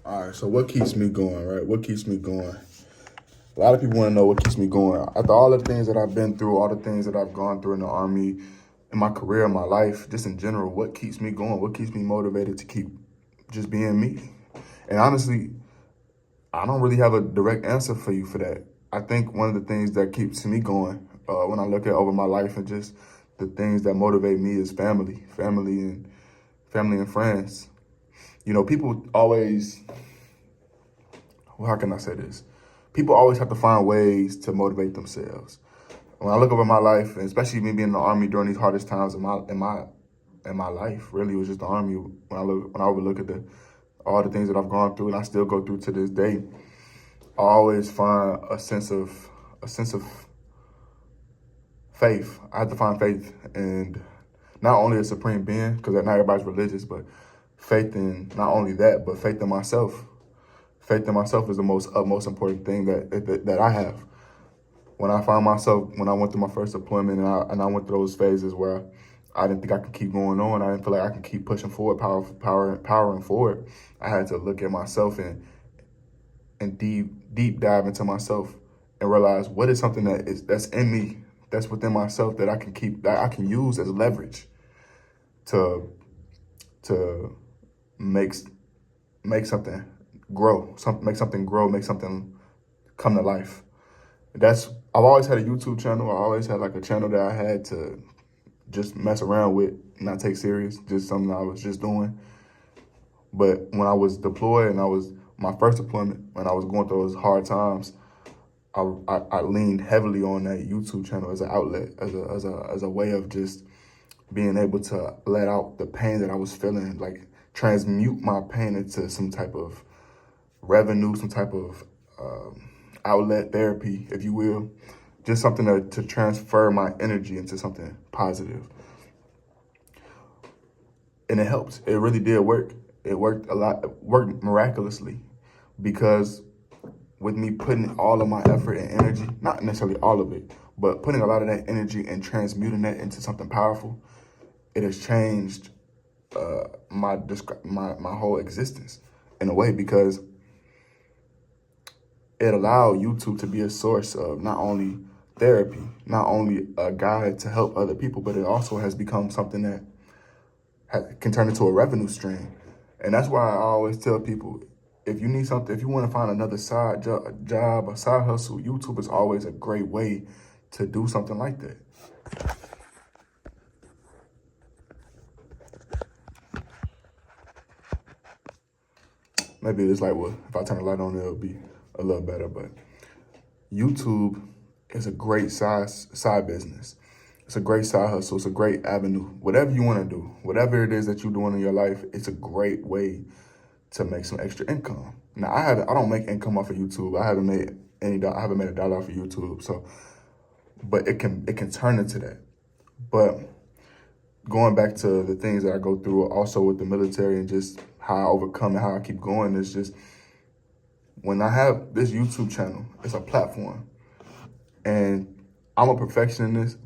All right, so what keeps me going, right? What keeps me going? A lot of people want to know what keeps me going. After all the things that I've been through, all the things that I've gone through in the Army, in my career, in my life, just in general, what keeps me going? What keeps me motivated to keep just being me? And honestly, I don't really have a direct answer for you for that. I think one of the things that keeps me going when I look at over my life and just the things that motivate me is family and friends. You know, people always, well, how can I say this? People always have to find ways to motivate themselves. When I look over my life, and especially me being in the Army during these hardest times in my life, really it was just the Army. When I would look at all the things that I've gone through, and I still go through to this day, I always find a sense of faith. I have to find faith in not only a supreme being, because not everybody's religious, but faith in not only that, but faith in myself. Faith in myself is the most important thing that I have. When I found myself, when I went through my first deployment and I went through those phases where I didn't think I could keep going on, I didn't feel like I could keep pushing forward, powering forward. I had to look at myself and deep dive into myself and realize what is something that's in me, that's within myself that I can use as leverage to make something grow, make something come to life. I've always had a YouTube channel. I always had like a channel that I had to just mess around with, not take serious, just something I was just doing. But when I was deployed and I was my first deployment, when I was going through those hard times, I leaned heavily on that YouTube channel as an outlet, as a way of just being able to let out the pain that I was feeling, like transmute my pain into some type of revenue, some type of outlet therapy, if you will, just something to transfer my energy into something positive. And it helped. It really did work. It worked a lot. It worked miraculously because with me putting all of my effort and energy, not necessarily all of it, but putting a lot of that energy and transmuting that into something powerful, it has changed my whole existence in a way, because it allowed YouTube to be a source of not only therapy, not only a guide to help other people, but it also has become something that can turn into a revenue stream. And that's why I always tell people, if you need something, if you want to find another side job, a side hustle, YouTube is always a great way to do something like that. Maybe it's like, well, if I turn the light on, it'll be a little better. But YouTube is a great side business. It's a great side hustle. It's a great avenue. Whatever you want to do, whatever it is that you're doing in your life, it's a great way to make some extra income. Now, I don't make income off of YouTube. I haven't made a dollar off of YouTube. So, but it can turn into that. But going back to the things that I go through also with the military and just how I overcome and how I keep going, is just when I have this YouTube channel, it's a platform. And I'm a perfectionist.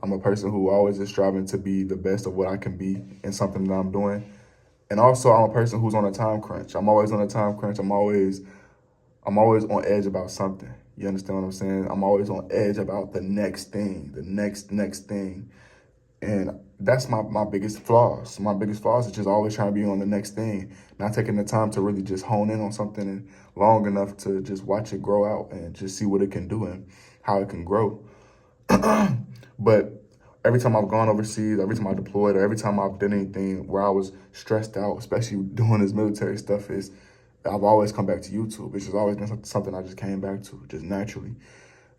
I'm a person who always is striving to be the best of what I can be in something that I'm doing. And also I'm a person who's on a time crunch. I'm always on a time crunch. I'm always on edge about something. You understand what I'm saying? I'm always on edge about the next thing, the next thing. And that's my biggest flaws. My biggest flaws is just always trying to be on the next thing, not taking the time to really just hone in on something long enough to just watch it grow out and just see what it can do and how it can grow. But every time I've gone overseas, every time I deployed, or every time I've done anything where I was stressed out, especially doing this military stuff, I've always come back to YouTube. It's just always been something I just came back to, just naturally.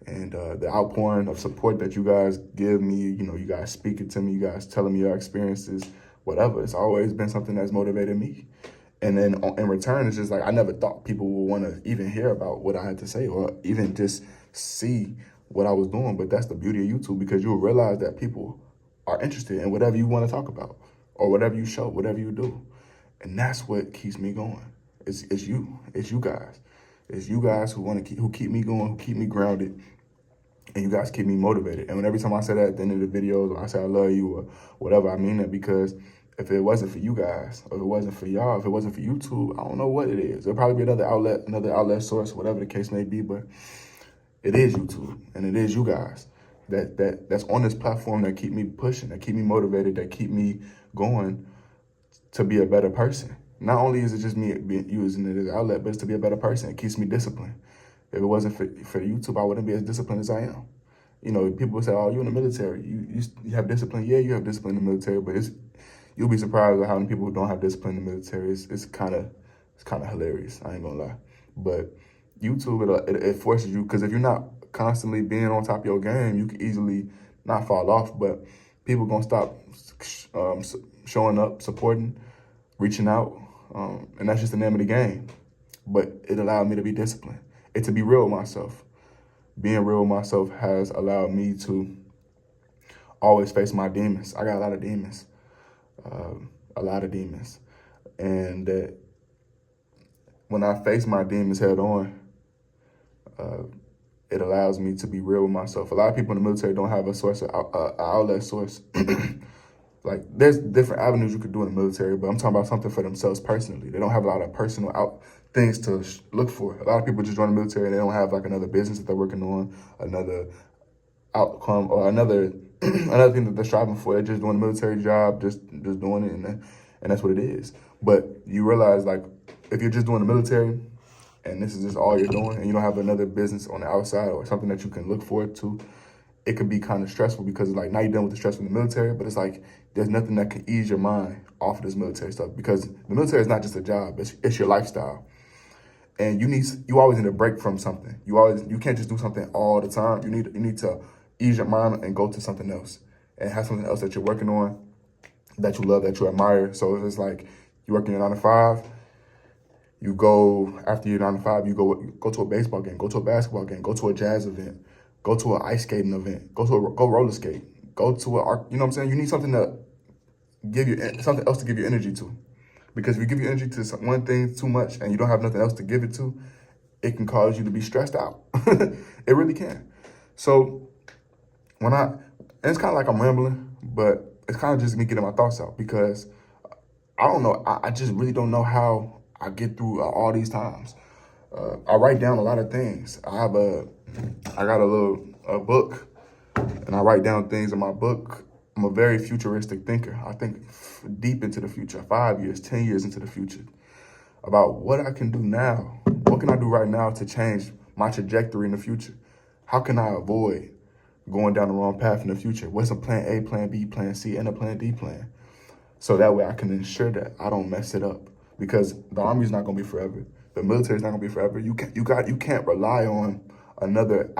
And the outpouring of support that you guys give me, you guys speaking to me, you guys telling me your experiences, whatever, it's always been something that's motivated me. And then in return, it's just like I never thought people would want to even hear about what I had to say or even just see what I was doing. But that's the beauty of YouTube, because you'll realize that people are interested in whatever you want to talk about or whatever you show, whatever you do. And that's what keeps me going. It's you guys. It's you guys who keep me going, who keep me grounded, and you guys keep me motivated. And every time I say that at the end of the videos, or I say I love you or whatever, I mean that, because if it wasn't for you guys, or if it wasn't for y'all, if it wasn't for YouTube, I don't know what it is. There'll probably be another outlet source, whatever the case may be, but it is YouTube and it is you guys that's on this platform that keep me pushing, that keep me motivated, that keep me going to be a better person. Not only is it just me using it as an outlet, but it's to be a better person. It keeps me disciplined. If it wasn't for YouTube, I wouldn't be as disciplined as I am. You know, people say, "Oh, you're in the military. You have discipline." Yeah, you have discipline in the military, but you'll be surprised at how many people who don't have discipline in the military. It's kind of hilarious. I ain't gonna lie. But YouTube, it forces you, because if you're not constantly being on top of your game, you can easily not fall off. But people gonna stop showing up, supporting, reaching out, and that's just the name of the game. But it allowed me to be disciplined, to be real with myself. Being real with myself has allowed me to always face my demons. I got a lot of demons, and that when I face my demons head on, it allows me to be real with myself. A lot of people in the military don't have a source, outlet source. Like, there's different avenues you could do in the military, but I'm talking about something for themselves personally. They don't have a lot of personal things to look for. A lot of people just join the military and they don't have like another business that they're working on, another outcome, or another another thing that they're striving for. They're just doing a military job, just doing it, and that's what it is. But you realize, like, if you're just doing the military and this is just all you're doing, and you don't have another business on the outside or something that you can look forward to, it could be kind of stressful, because like, now you're done with the stress from the military, but it's like there's nothing that can ease your mind off of this military stuff, because the military is not just a job, it's your lifestyle. And you always need a break from something. You can't just do something all the time. You need to ease your mind and go to something else, and have something else that you're working on, that you love, that you admire. So it's like, you work in your 9 to 5, you go after your 9 to 5, you go to a baseball game, go to a basketball game, go to a jazz event, go to an ice skating event, go roller skate, go to you know what I'm saying? You need something to give you, something else to give you energy to. Because if you give your energy to one thing too much and you don't have nothing else to give it to, it can cause you to be stressed out. It really can. So and it's kind of like I'm rambling, but it's kind of just me getting my thoughts out, because I don't know. I just really don't know how I get through all these times. I write down a lot of things. I got a book, and I write down things in my book. I'm a very futuristic thinker. I think deep into the future, 5 years, 10 years into the future, about what I can do now. What can I do right now to change my trajectory in the future? How can I avoid going down the wrong path in the future? What's a plan A, plan B, plan C, and a plan D plan? So that way I can ensure that I don't mess it up. Because the Army's not gonna be forever. The military's not gonna be forever. You can't rely on another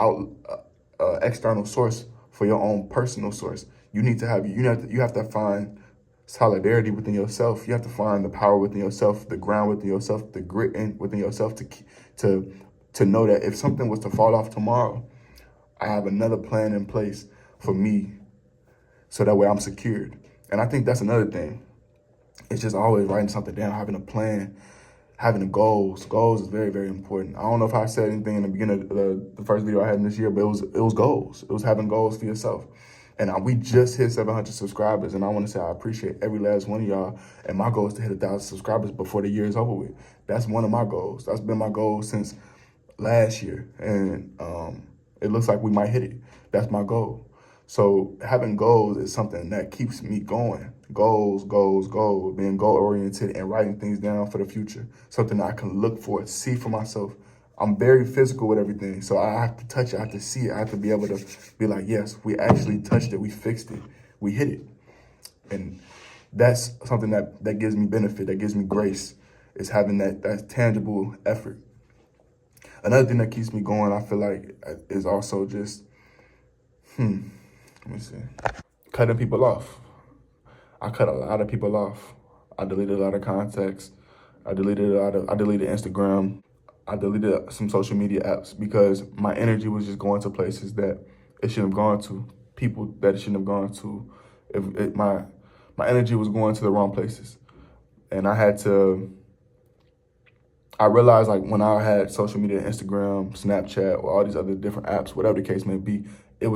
external source for your own personal source. You have to find solidarity within yourself. You have to find the power within yourself, the ground within yourself, the grit within yourself to know that if something was to fall off tomorrow, I have another plan in place for me, so that way I'm secured. And I think that's another thing. It's just always writing something down, having a plan, having the goals. Goals is very, very important. I don't know if I said anything in the beginning of the first video I had in this year, but it was goals. It was having goals for yourself. And we just hit 700 subscribers, and I want to say I appreciate every last one of y'all. And my goal is to hit 1,000 subscribers before the year is over with. That's one of my goals. That's been my goal since last year, and it looks like we might hit it. That's my goal. So having goals is something that keeps me going. Goals, being goal-oriented and writing things down for the future. Something that I can look for, see for myself. I'm very physical with everything, so I have to touch it, I have to see it, I have to be able to be like, yes, we actually touched it, we fixed it, we hit it. And that's something that gives me benefit, that gives me grace, is having that tangible effort. Another thing that keeps me going, I feel like, is also just, let me see, cutting people off. I cut a lot of people off. I deleted a lot of contacts. I deleted Instagram. I deleted some social media apps, because my energy was just going to places that it shouldn't have gone to, people that it shouldn't have gone to. My energy was going to the wrong places. And I realized, like, when I had social media, Instagram, Snapchat, or all these other different apps, whatever the case may be, I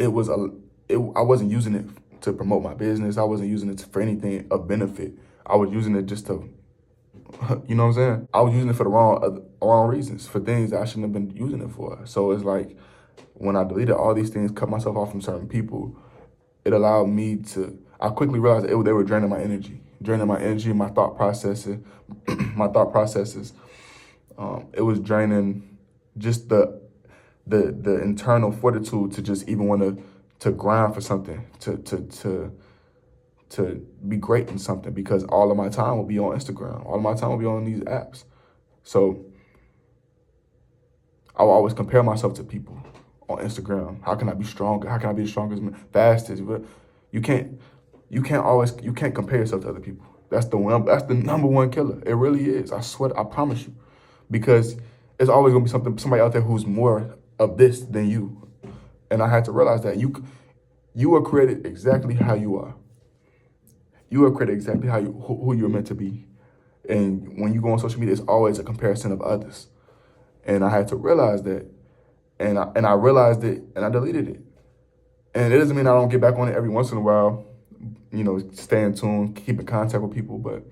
wasn't using it to promote my business. I wasn't using it for anything of benefit. I was using it just to, you know what I'm saying? I was using it for the wrong reasons, for things that I shouldn't have been using it for. So it's like, when I deleted all these things, cut myself off from certain people, it allowed me to, I quickly realized they were draining my energy, my thought processes, my thought processes. It was draining just the internal fortitude to just even want to grind for something, to be great in something, because all of my time will be on Instagram. All of my time will be on these apps. So I will always compare myself to people on Instagram. How can I be stronger? How can I be the strongest, fastest? But you can't compare yourself to other people. That's the number one killer. It really is. I swear, I promise you. Because there's always gonna be somebody out there who's more of this than you. And I had to realize that you are created exactly how you are. You are created exactly how who you're meant to be. And when you go on social media, it's always a comparison of others. And I had to realize that. And I realized it, and I deleted it. And it doesn't mean I don't get back on it every once in a while, stay in tune, keep in contact with people. But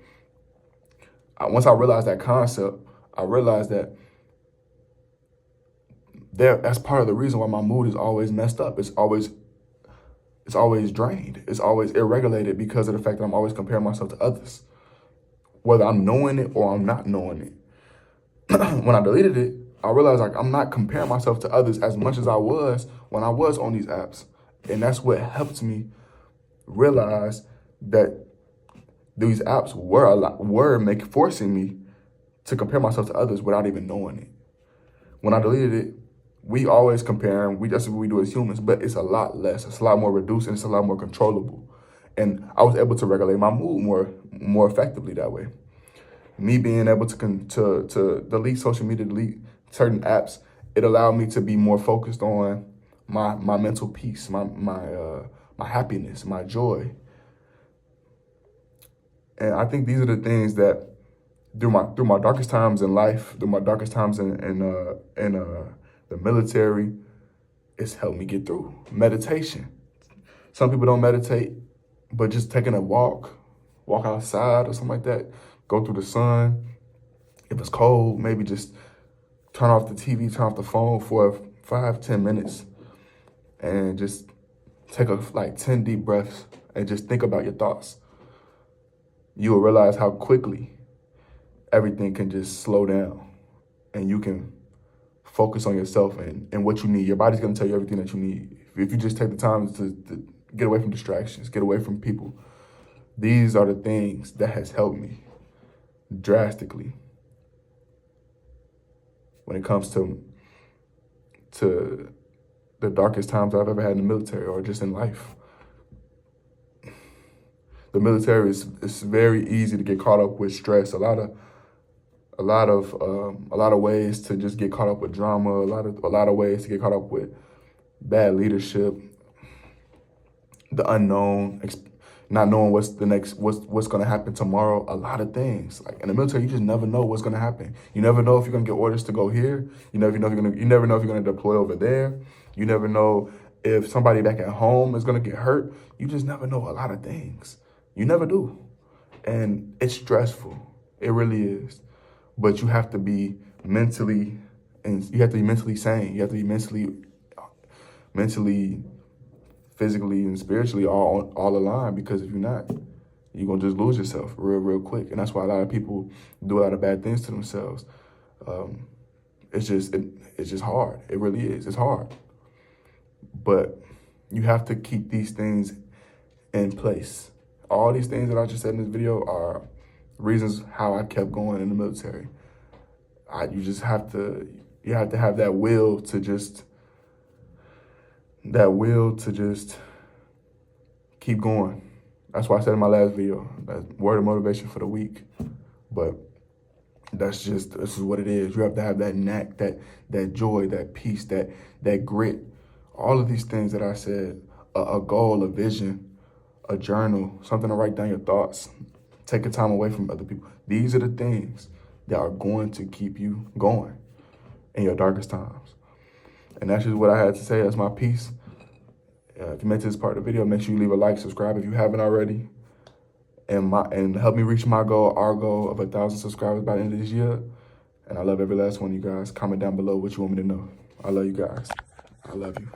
once I realized that concept, I realized that that's part of the reason why my mood is always messed up. It's always drained. It's always irregulated because of the fact that I'm always comparing myself to others, whether I'm knowing it or I'm not knowing it. When I deleted it, I realized I'm not comparing myself to others as much as I was when I was on these apps. And that's what helped me realize that these apps were forcing me to compare myself to others without even knowing it. When I deleted it, we always compare, and that's what we do as humans, but it's a lot less. It's a lot more reduced, and it's a lot more controllable. And I was able to regulate my mood more effectively that way. Me being able to delete social media, delete certain apps, it allowed me to be more focused on my mental peace, my happiness, my joy. And I think these are the things that through my darkest times in life, through my darkest times in the military, it's helped me get through. Meditation. Some people don't meditate, but just taking a walk outside or something like that, go through the sun. If it's cold, maybe just turn off the TV, turn off the phone for 5-10 minutes and just take 10 deep breaths and just think about your thoughts. You will realize how quickly everything can just slow down and you can focus on yourself and what you need. Your body's gonna tell you everything that you need. If you just take the time to get away from distractions, get away from people. These are the things that has helped me drastically when it comes to the darkest times I've ever had in the military or just in life. The military is very easy to get caught up with stress. A lot of ways to just get caught up with drama. A lot of ways to get caught up with bad leadership, the unknown, not knowing what's going to happen tomorrow. A lot of things. Like in the military, you just never know what's going to happen. You never know if you're going to get orders to go here. You never know if you're going to deploy over there. You never know if somebody back at home is going to get hurt. You just never know a lot of things. You never do. And it's stressful. It really is. But you have to be mentally sane. You have to be mentally, physically, and spiritually all aligned, because if you're not, you're going to just lose yourself real quick. And that's why a lot of people do a lot of bad things to themselves. It's just hard. It really is. It's hard. But you have to keep these things in place. All these things that I just said in this video are reasons how I kept going in the military. You have to have that will to just keep going. That's why I said in my last video, that word of motivation for the week. But this is what it is. You have to have that knack, that joy, that peace, that grit. All of these things that I said, a goal, a vision, a journal, something to write down your thoughts, taking time away from other people. These are the things that are going to keep you going in your darkest times. And that's just what I had to say. That's my piece. If you made it to this part of the video, make sure you leave a like, subscribe if you haven't already, and help me reach our goal of 1,000 subscribers by the end of this year. And I love every last one of you guys. Comment down below what you want me to know. I love you guys. I love you.